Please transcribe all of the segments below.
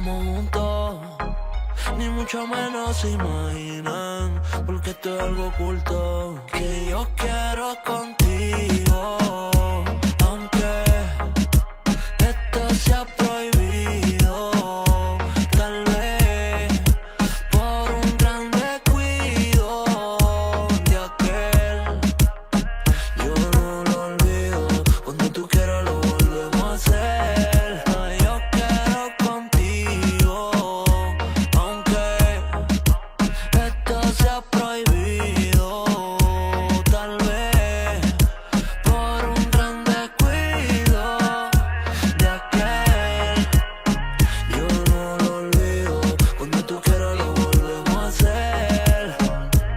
estemos juntos, ni mucho menos se imaginan, porque esto es algo oculto que yo quiero contigo, aunque esto sea prohibido, tal vez por un gran descuido de aquel. Yo no lo olvido, cuando tú quieras lo volvemos a hacer. Yo quiero contigo, aunque esto sea prohibido, tal vez por un gran descuido de aquel. Yo no lo olvido, cuando tú quieras lo volvemos a hacer.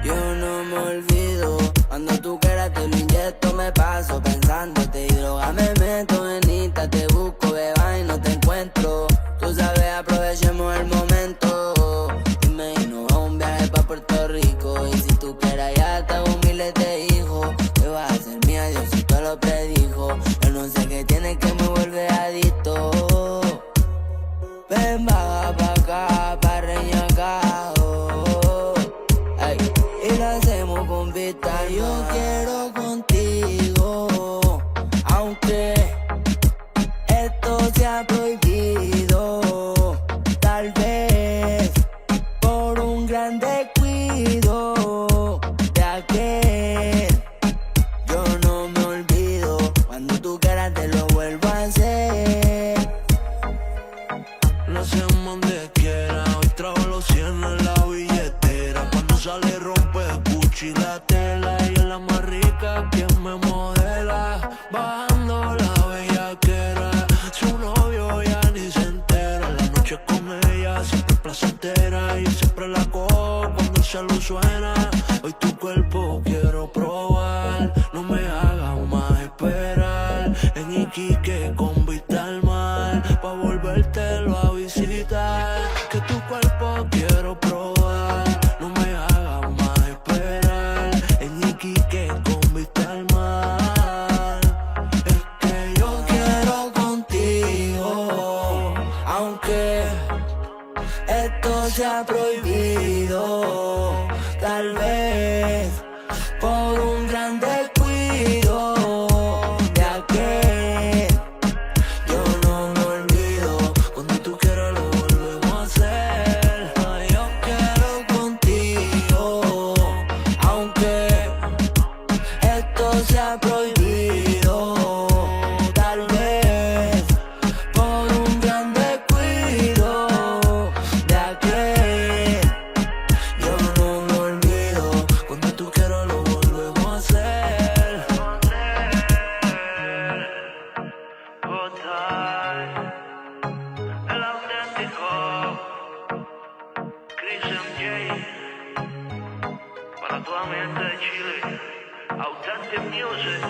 Yo no me olvido, cuando tú quieras te lo inyecto, me paso pensándote y droga me meto en Insta, te busco, beba y no te encuentro. Tú sabes, aprovechemos el momento. Dime y nos vamos a un viaje pa' Puerto Rico, y si tú quieras ya te hago miles de hijos. Que vas a ser mía, Diosito lo predijo. Yo no sé qué tiene que me vuelve adicto. Ven, baja pa' acá, pa' reñacar, ay, y lo hacemos con vista. Yo quiero contigo, aunque esto sea prohibido, tal vez por un gran descuido de aquel. Yo no me olvido, cuando tú quieras te lo vuelvo a hacer. Lo hacemos donde quiera, hoy trajo los 100 en la billetera. Cuando sale rompe Gucci la tela, y es la más rica que me modela. Bajando la bellaquera, su novio ya ni se entera. La noche con ella siempre es placentera, y siempre la cojo cuando el celu suena. Hoy tu cuerpo quiero probar, no me hagas más esperar. En Iquique con vista al mar, pa' volvértelo a visitar. Que tu cuerpo quiero probar, no me hagas más esperar. En Iquique con vista al mar. Es que yo quiero contigo, aunque esto sea prohibido, tal vez por un gran descuido de aquel. Yo no me olvido, cuando tú quieras lo volvemos a hacer. Yo quiero contigo, aunque esto sea prohibido, tal vez por un gran descuido de aquel. Yo no me olvido, cuando tú quieras lo volvemos a hacer. El auténtico Christian J. Para toda mi gente de Chile, Authentic Music.